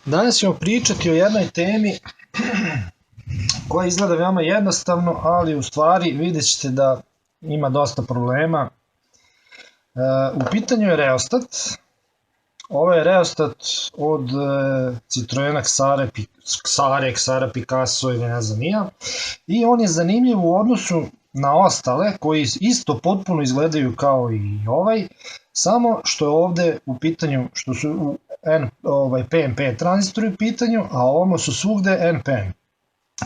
Danas ćemo pričati o jednoj temi koja izgleda veoma jednostavno, ali u stvari vidjet ćete da ima dosta problema. U pitanju je reostat. Ovo je reostat od Citroena Xara, Picasso ili ne znam ja. I on je zanimljiv u odnosu na ostale koji isto potpuno izgledaju kao i ovaj, samo što je ovde u pitanju, što su PNP tranzistori u pitanju, a ovamo su svugde NPN.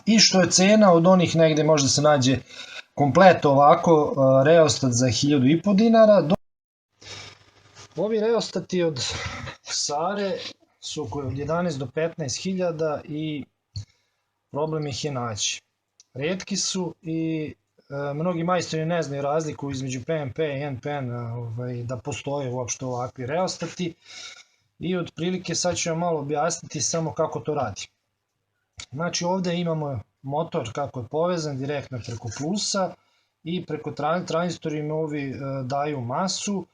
I što je cena od onih negde možda se nađe komplet ovako reostat za 1.500 dinara. Ovi reostati od Xare su od 11 do 15 hiljada i problem ih je naći. Retki su i mnogi majstori ne znaju razliku između PNP i NPN, da postoje uopšte ovakvi reostati. I otprilike sad ću vam malo objasniti samo kako to radi. Znači ovde imamo motor kako je povezan direktno preko plusa i preko tranzistori ovi daju masu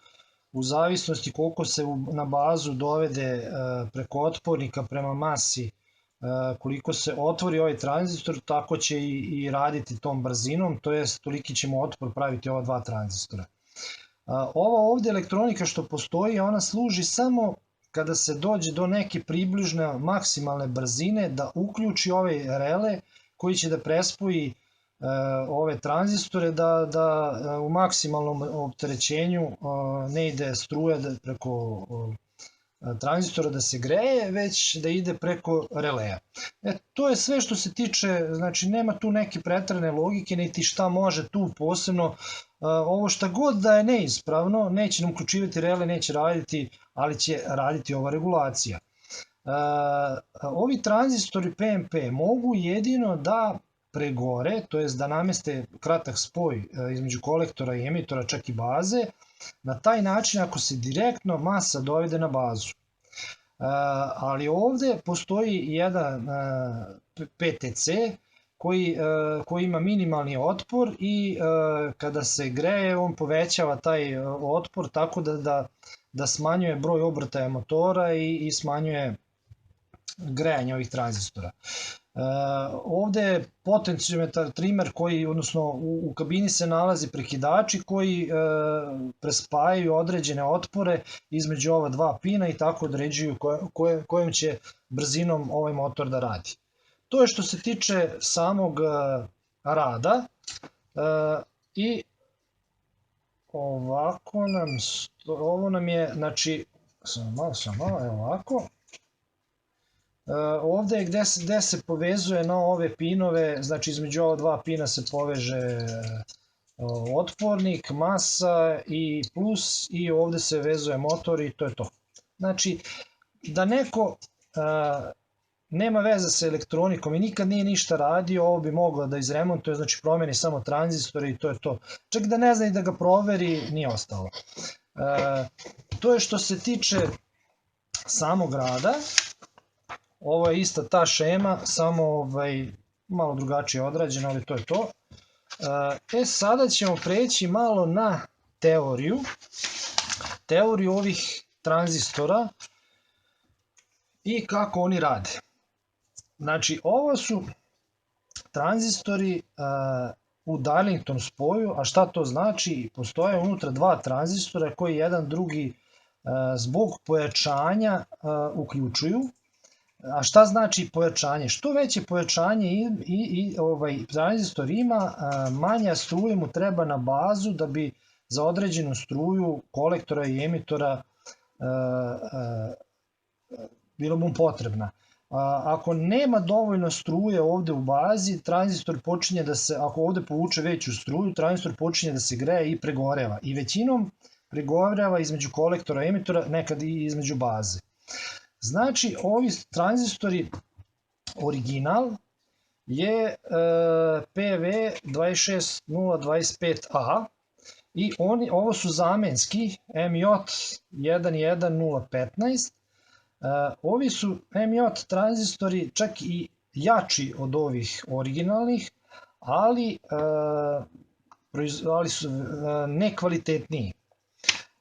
u zavisnosti koliko se na bazu dovede preko otpornika prema masi, koliko se otvori ovaj tranzistor, tako će i raditi tom brzinom, to jest toliki ćemo otpor praviti ova dva tranzistora. Ova ovde elektronika što postoji, ona služi samo kada se dođe do neke približne maksimalne brzine da uključi ovaj rele koji će da prespoji ove tranzistore da u maksimalnom opterećenju ne ide struja preko tranzistora da se greje, već da ide preko releja. To je sve što se tiče, znači nema tu neke preterane logike, niti šta može tu posebno. Ovo šta god da je neispravno, neće nam uključivati rele, neće raditi, ali će raditi ova regulacija. Ovi tranzistori PNP mogu jedino da pregore, to jest da nameste kratak spoj između kolektora i emitora, čak i baze, na taj način ako se direktno masa dovede na bazu. Ali ovde postoji jedan PTC koji ima minimalni otpor i kada se greje on povećava taj otpor tako da smanjuje broj obrtaja motora i smanjuje grejanje ovih tranzistora. Ovde je potenciometar trimer koji, odnosno u kabini se nalazi prekidači koji prespajaju određene otpore između ova dva pina i tako određuju kojom će brzinom ovaj motor da radi. To je što se tiče samog rada i ovo nam je, znači, samo evo ovako. Ovde je gde se povezuje na ove pinove, znači između ova dva pina se poveže otpornik, masa i plus i ovde se vezuje motor i to je to. Znači da neko nema veze sa elektronikom i nikad nije ništa radio, ovo bi moglo da izremontuje, znači promeni samo tranzistore i to je to. Čak da ne zna i da ga proveri, nije ostalo. To je što se tiče samog rada. Ovo je ista ta šema, samo malo drugačije odrađena, ali to je to. Sada ćemo preći malo na teoriju ovih tranzistora i kako oni rade. Znači, ovo su tranzistori u Darlington spoju, a šta to znači? Postoje unutra dva tranzistora koji jedan drugi zbog pojačanja uključuju. A šta znači pojačanje? Što veće pojačanje tranzistor ima, manja struja mu treba na bazu da bi za određenu struju kolektora i emitora bilo mu potrebna. Ako nema dovoljno struje ovde u bazi, tranzistor počinje da se, ako ovde povuče veću struju, tranzistor počinje da se greje i pregoreva. I većinom pregoreva između kolektora i emitora, nekad i između baze. Znači, ovi tranzistori original je PV26025A i ovo su zamenski MJ11015. Ovi su MJ tranzistori čak i jači od ovih originalnih, ali su nekvalitetniji.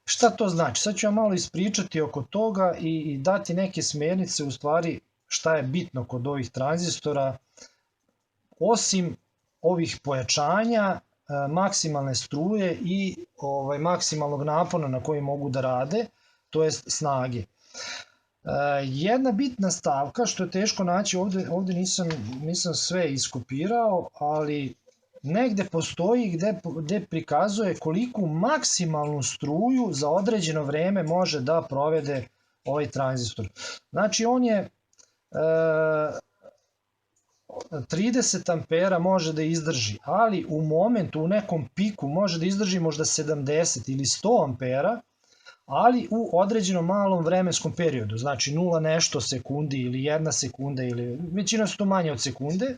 Šta to znači? Sad ću vam malo ispričati oko toga i dati neke smernice u stvari šta je bitno kod ovih tranzistora, osim ovih pojačanja, maksimalne struje i maksimalnog napona na koji mogu da rade, to jest snage. Jedna bitna stavka, što je teško naći, ovde nisam sve iskopirao, ali negde postoji gde prikazuje koliku maksimalnu struju za određeno vreme može da provede ovaj tranzistor. Znači on je 30 ampera može da izdrži, ali u momentu, u nekom piku može da izdrži možda 70 ili 100 ampera, ali u određenom malom vremenskom periodu, znači 0 nešto sekundi ili 1 sekunda, ili većina su to manje od sekunde.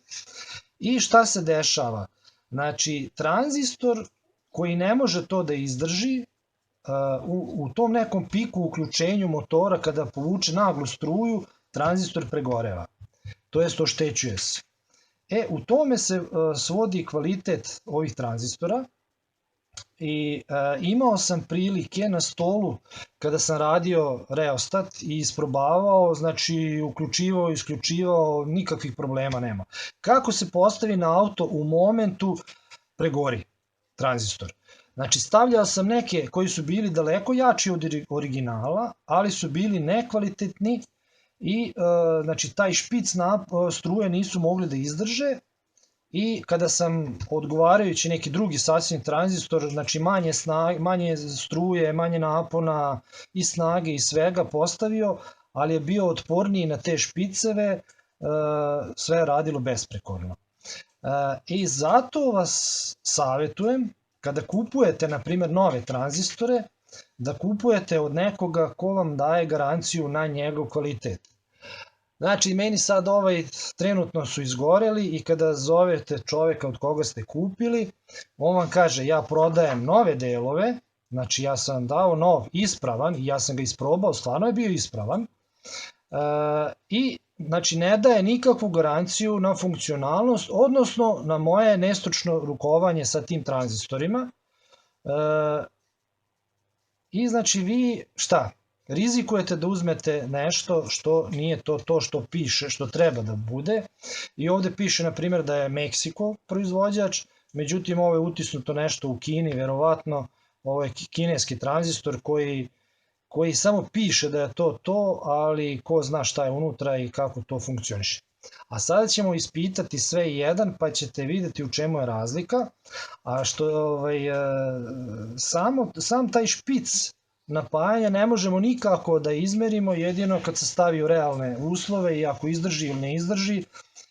I šta se dešava? Znači, tranzistor koji ne može to da izdrži, u tom nekom piku uključenju motora, kada povuče naglu struju, tranzistor pregoreva, to jest oštećuje se. U tome se svodi kvalitet ovih tranzistora. I imao sam prilike na stolu, kada sam radio reostat i isprobavao, znači uključivao, isključivao, nikakvih problema nema. Kako se postavi na auto u momentu pregori tranzistor? Znači stavljao sam neke koji su bili daleko jači od originala, ali su bili nekvalitetni i znači taj špic struje nisu mogli da izdrže. I kada sam odgovarajući neki drugi sasvim tranzistor, znači manje struje, manje napona i snage i svega postavio, ali je bio otporniji na te špiceve, sve je radilo besprekorno. I zato vas savjetujem, kada kupujete, na primjer, nove tranzistore, da kupujete od nekoga ko vam daje garanciju na njegov kvalitet. Znači, meni sad trenutno su izgoreli i kada zovete čoveka od koga ste kupili, on vam kaže ja prodajem nove delove, znači ja sam dao nov ispravan i ja sam ga isprobao, stvarno je bio ispravan, i znači ne daje nikakvu garanciju na funkcionalnost, odnosno na moje nestručno rukovanje sa tim tranzistorima. I znači vi šta? Rizikujete da uzmete nešto što nije to što piše, što treba da bude. I ovde piše, na primjer, da je Meksiko proizvođač, međutim ovo je utisnuto nešto u Kini, verovatno ovo je kineski tranzistor koji samo piše da je to, ali ko zna šta je unutra i kako to funkcioniše. A sada ćemo ispitati sve jedan, pa ćete vidjeti u čemu je razlika. A što sam taj špic napajanja ne možemo nikako da izmerimo, jedino kad se stavi u realne uslove i ako izdrži ili ne izdrži.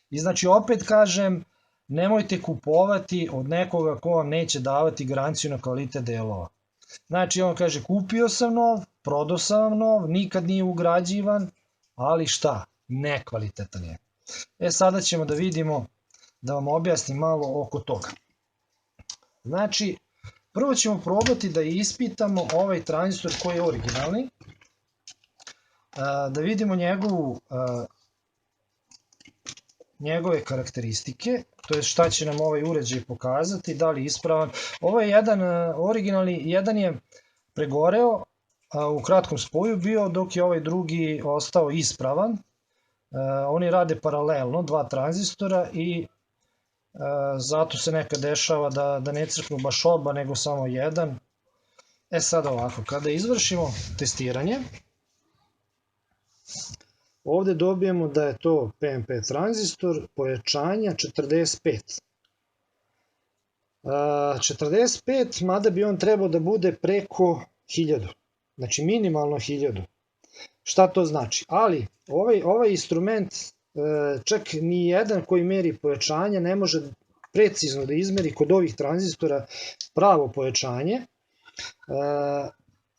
I znači opet kažem, nemojte kupovati od nekoga ko vam neće davati garanciju na kvalitet delova. Znači on kaže kupio sam nov, prodao sam vam nov, nikad nije ugrađivan, ali šta? Nekvalitetan je. Sada ćemo da vidimo, da vam objasnim malo oko toga. Znači, prvo ćemo probati da ispitamo ovaj tranzistor koji je originalni, da vidimo njegove karakteristike, to je šta će nam ovaj uređaj pokazati, da li je ispravan. Ovo je jedan originalni, jedan je pregoreo, u kratkom spoju bio, dok je ovaj drugi ostao ispravan. Oni rade paralelno, dva tranzistora, i zato se nekad dešava da ne crknu baš oba, nego samo jedan. Sad ovako, kada izvršimo testiranje, ovde dobijemo da je to PNP tranzistor, pojačanja 45. 45, mada bi on trebao da bude preko 1000, znači minimalno 1000. Šta to znači? Ali ovaj instrument, čak ni jedan koji meri pojačanje ne može precizno da izmeri kod ovih tranzistora pravo pojačanje.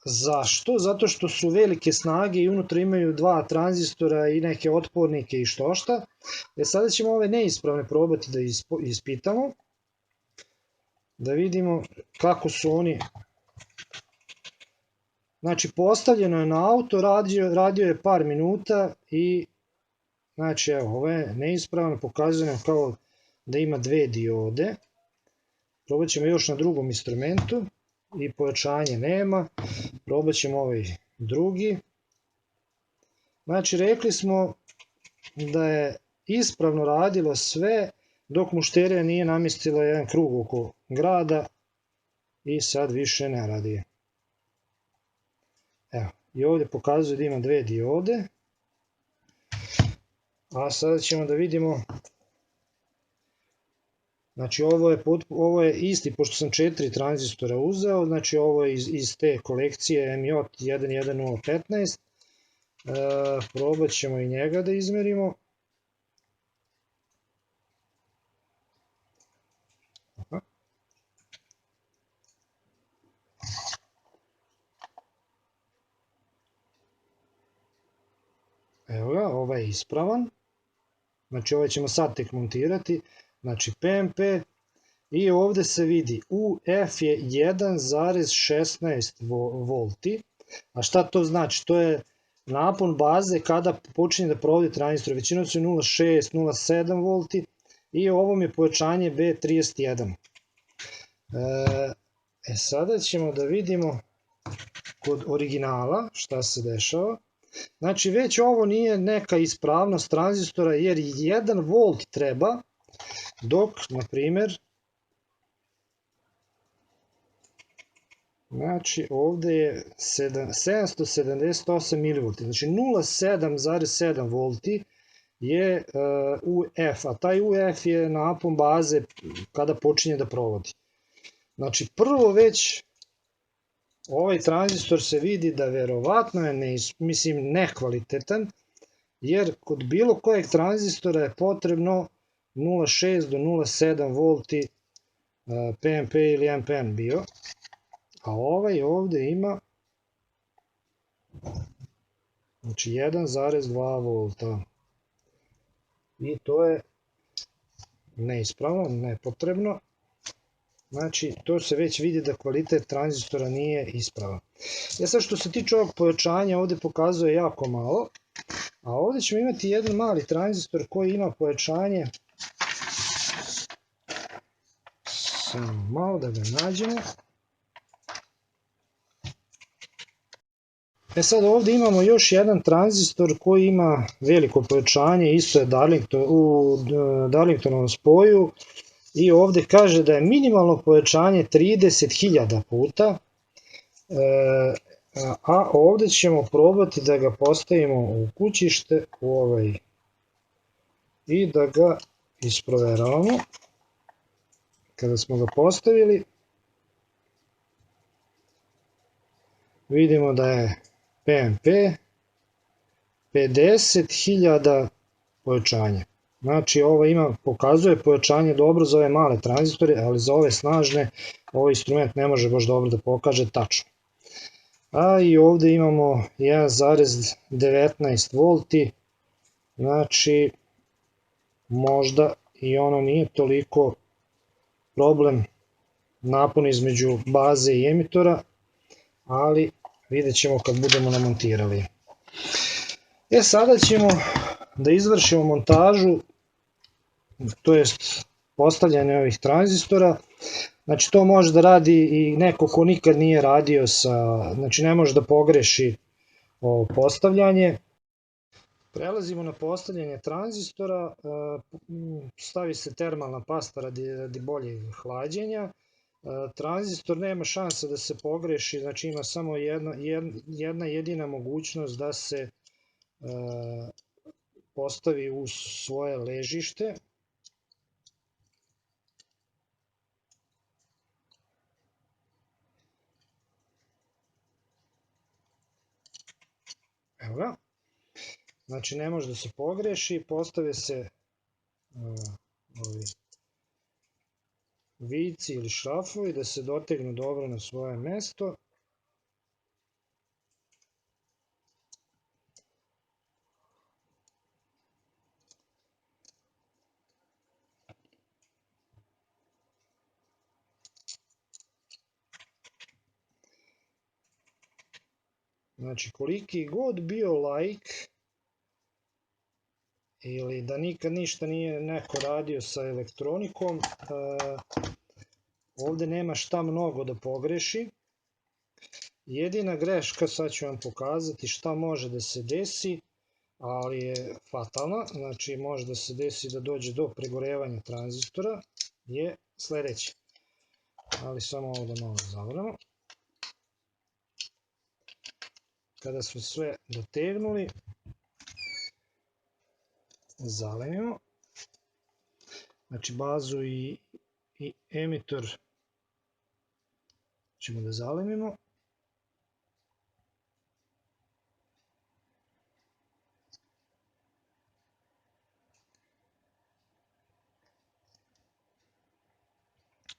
Zašto? Zato što su velike snage i unutra imaju dva tranzistora i neke otpornike i štošta. Sada ćemo ove neispravne probati da ispitamo, da vidimo kako su oni. Znači postavljeno je na auto, radio je par minuta i znači evo, ovo je neispravno, pokazuje nam kao da ima dve diode. Probat ćemo još na drugom instrumentu i pojačanje nema. Probat ćemo ovaj drugi. Znači rekli smo da je ispravno radilo sve dok mušterija nije namjestila jedan krug oko grada i sad više ne radi. Evo, i ovdje pokazuje da ima dve diode. A sada ćemo da vidimo, znači ovo je isti, pošto sam 4 tranzistora uzeo, znači ovo je iz te kolekcije MJ11015. Probat ćemo i njega da izmerimo. Evo ga, ovaj je ispravan. Znači ovaj ćemo sad tek montirati. Znači PNP i ovdje se vidi UF je 1,16 volti. A šta to znači? To je napon baze kada počinje da provodi tranzistor. Većinom su 0,6, 0,7 volti i ovom je pojačanje B31. Sada ćemo da vidimo kod originala šta se dešava. Znači već ovo nije neka ispravnost tranzistora jer 1 volt treba, dok na primjer znači ovdje je 778 mV, znači 0,7,7 volti je UF, a taj UF je napon baze kada počinje da provodi. Znači prvo već ovaj tranzistor se vidi da verovatno je nekvalitetan, jer kod bilo kojeg tranzistora je potrebno 0,6 do 0,7 volti PNP ili NPN bio, a ovaj ovdje ima znači 1,2 volta i to je neispravno, nepotrebno. Znači, to se već vidi da kvalitet tranzistora nije ispravan. Sad što se tiče ovog pojačanja, ovdje pokazuje jako malo, a ovdje ćemo imati jedan mali tranzistor koji ima pojačanje, samo malo da ga nađemo. Sad ovdje imamo još jedan tranzistor koji ima veliko pojačanje, isto je u Darlingtonovom spoju. I ovdje kaže da je minimalno pojačanje 30.000 puta, a ovdje ćemo probati da ga postavimo u kućište u ovaj i da ga isproveravamo. Kada smo ga postavili, vidimo da je PNP 50.000 pojačanja. Znači ovo pokazuje pojačanje dobro za ove male tranzistore, ali za ove snažne ovaj instrument ne može baš dobro da pokaže tačno. A i ovdje imamo 1,19 volti, znači možda i ono nije toliko problem napon između baze i emitora, ali vidjet ćemo kad budemo namontirali. Sada ćemo da izvršimo montažu, to jest postavljanje ovih tranzistora. Znači to može da radi i neko ko nikad nije radio znači ne može da pogreši ovo postavljanje. Prelazimo na postavljanje tranzistora, stavi se termalna pasta radi boljeg hlađenja. Tranzistor nema šanse da se pogreši, znači ima samo jedna jedina mogućnost da se postavi u svoje ležište. Evo ga. Znači ne može da se pogreši, postave se ovi vici ili šrafovi da se dotegnu dobro na svoje mesto. Znači koliki god bio laik ili da nikad ništa nije neko radio sa elektronikom, ovdje nema šta mnogo da pogreši. Jedina greška, sad ću vam pokazati šta može da se desi, ali je fatalna, znači može da se desi da dođe do pregorevanja tranzistora, je sledeće. Ali samo ovo da malo zavrnemo. Kada smo sve dotegnuli, zalemimo. Znači bazu i emitor ćemo da zalemimo.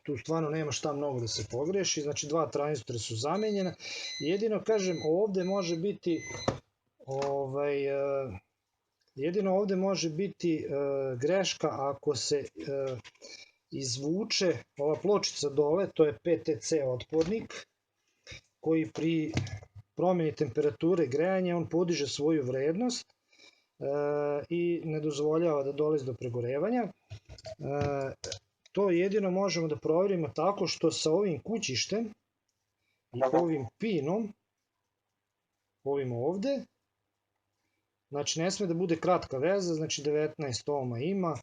Tu stvarno nema šta mnogo da se pogreši, znači dva tranzistora su zamenjena. Jedino kažem ovde može biti jedino ovde može biti greška ako se izvuče ova pločica dole, to je PTC otpornik, koji pri promjeni temperature grejanja on podiže svoju vrednost i ne dozvoljava da dolazi do pregorevanja. To jedino možemo da proverimo tako što sa ovim kućištem i ovim pinom, ovim ovde, znači ne sme da bude kratka veza, znači 19 ohma ima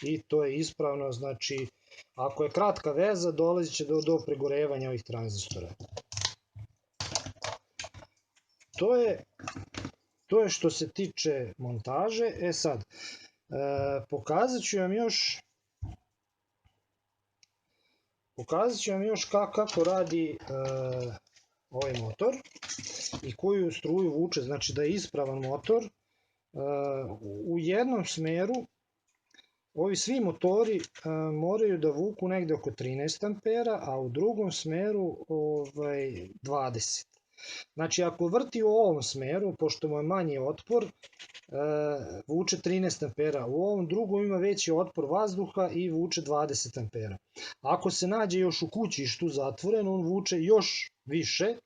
i to je ispravno, znači ako je kratka veza dolazi će do pregorevanja ovih tranzistora. To je što se tiče montaže. E sad, pokazat ću vam još kako radi ovaj motor i koju struju vuče, znači da je ispravan motor. U jednom smeru ovi svi motori moraju da vuku negde oko 13 ampera, a u drugom smeru 20. Znači ako vrti u ovom smeru, pošto mu je manji otpor, vuče 13 ampera, u ovom drugom ima veći otpor vazduha i vuče 20 ampera. Ako se nađe još u kućištu zatvoren, on vuče još više,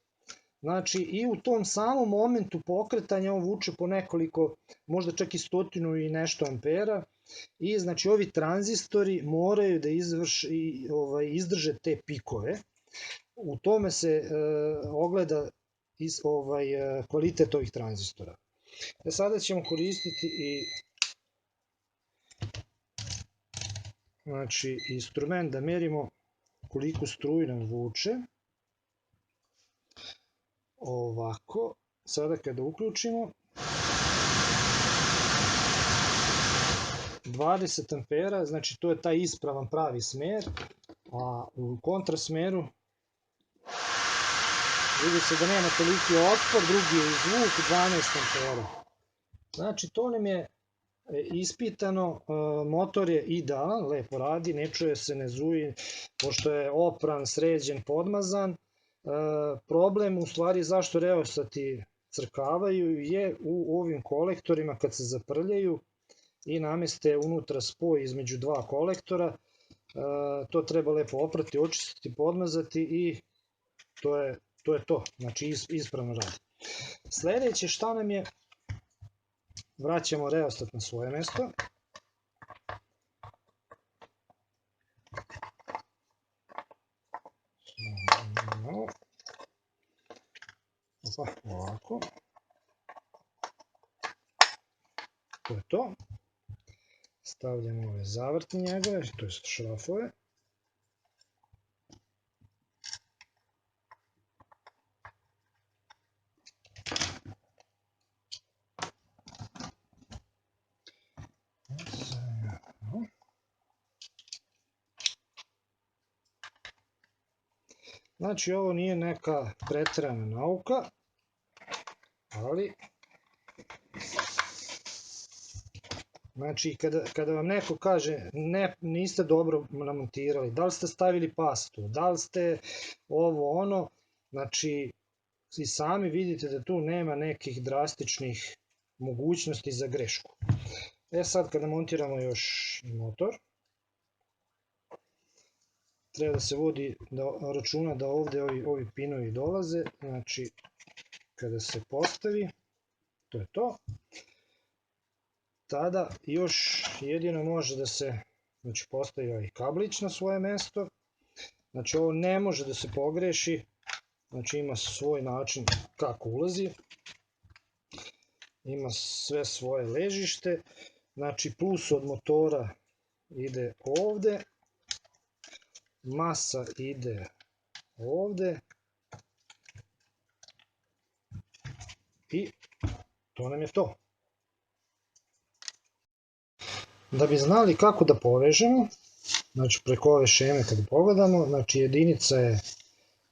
znači i u tom samom momentu pokretanja on vuče po nekoliko, možda čak i 100 i nešto ampera, i znači ovi tranzistori moraju da izdrže te pikove. U tome se ogleda kvalitet ovih tranzistora. Sada ćemo koristiti i znači instrument da merimo koliko struju nam vuče. Ovako, sada kada uključimo 20 ampera, znači to je taj ispravan pravi smer, a u kontrasmeru vidi se da nema toliki otpor, drugi je zvuk 12 ampera. Znači to nam je ispitano, motor je idealan, lepo radi, ne čuje se, ne zuji, pošto je opran, sređen, podmazan. Problem u stvari zašto reostati crkavaju je u ovim kolektorima kad se zaprljaju i nameste unutra spoj između dva kolektora. To treba lepo oprati, očistiti, podmazati i to je to, znači ispravno radi. Sledeće šta nam je, vraćamo reostat na svoje mesto. Ovako. To je to. Stavljamo ove zavrtne njegove, to je šrafove. Znači ovo nije neka preterana nauka, ali znači kada vam neko kaže niste dobro namontirali, da li ste stavili pastu, da li ste ovo ono, znači i sami vidite da tu nema nekih drastičnih mogućnosti za grešku. Sad kada montiramo još i motor, treba da se vodi računa da ovde ovi pinovi dolaze, znači kada se postavi, to je to. Tada još jedino može da se postavi ovaj kablić na svoje mesto, znači ovo ne može da se pogreši, znači ima svoj način kako ulazi ima sve svoje ležište, znači plus od motora ide ovde, masa ide ovde i to nam je to. Da bi znali kako da povežemo, znači preko ove šeme kad pogledamo, znači jedinica je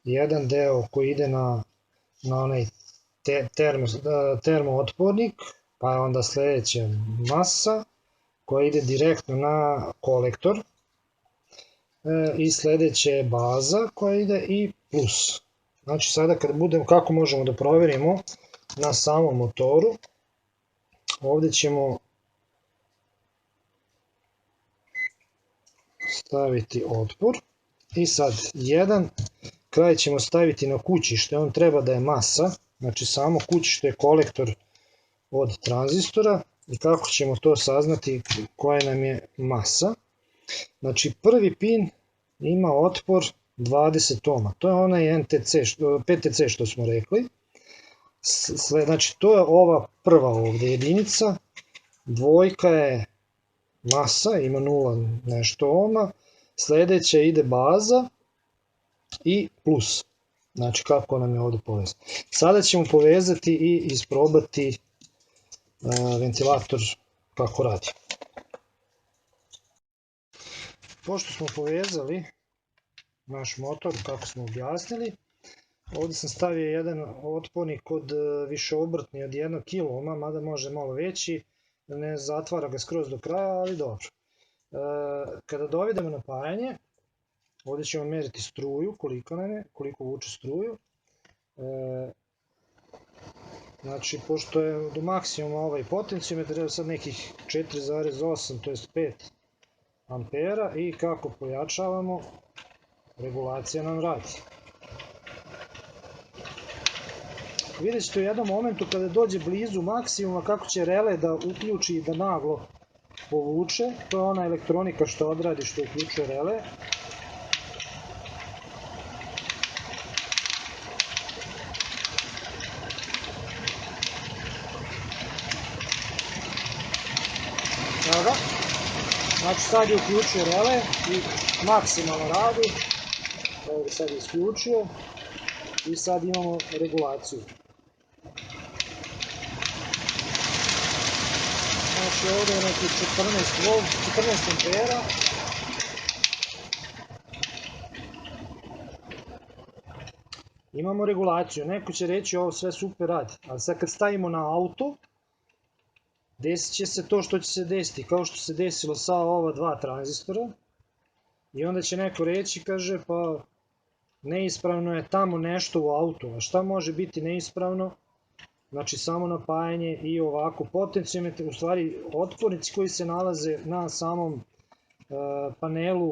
jedan deo koji ide na onaj termootpornik, pa je onda sledeća masa koja ide direktno na kolektor i sledeća je baza koja ide i plus. Znači sada kad budemo, kako možemo da proverimo na samom motoru, ovde ćemo staviti otpor i sad jedan kraj ćemo staviti na kućište, on treba da je masa, znači samo kućište je kolektor od tranzistora i kako ćemo to saznati koja nam je masa. Znači prvi pin ima otpor 20 ohma, to je onaj PTC što smo rekli. Znači to je ova prva ovde jedinica, dvojka je masa, ima 0 nešto ohma, sledeća ide baza i plus, znači kako nam je ovde povezano. Sada ćemo povezati i isprobati ventilator kako radi. Pošto smo povezali naš motor kako smo objasnili, ovde sam stavio jedan otpornik od višeobrtni od 1 kOhm, mada može malo veći, ne zatvara ga skroz do kraja, ali dobro. Kada dovedemo napajanje, ovde ćemo meriti struju, koliko vuče struju. Znači, pošto je do maksimuma ovaj potencijometar, treba sad nekih 4,8, to je 5 ampera i kako pojačavamo, regulacija nam radi. Vidjet ćete u jednom momentu kada dođe blizu maksimuma kako će rele da uključi i da naglo povuče. To je ona elektronika što odradi, što uključuje rele. Znači sad je uključio rele i maksimalno radi. Ovdje sad je isključio i sad imamo regulaciju. Znači ovdje je neki 14 ampera. Imamo regulaciju, neko će reći ovo sve super radi, ali sad kad stavimo na auto, desit će se to što će se desiti, kao što se desilo sa ova dva tranzistora. I onda će neko reći, kaže, pa neispravno je tamo nešto u autu. A šta može biti neispravno? Znači samo napajanje i ovako potencijometar, u stvari otpornici koji se nalaze na samom panelu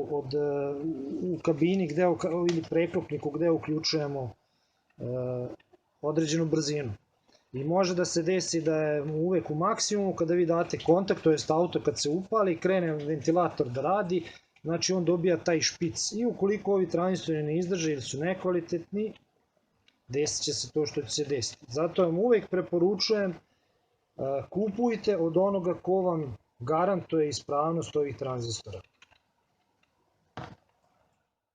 u kabini ili preklopniku gde uključujemo određenu brzinu. I može da se desi da je uvek u maksimumu kada vi date kontakt, to jest auto kad se upali, krene ventilator da radi, znači on dobija taj špic. I ukoliko ovi tranzistori ne izdrže ili su nekvalitetni, desit će se to što će se desiti. Zato vam uvek preporučujem, kupujte od onoga ko vam garantuje ispravnost ovih tranzistora.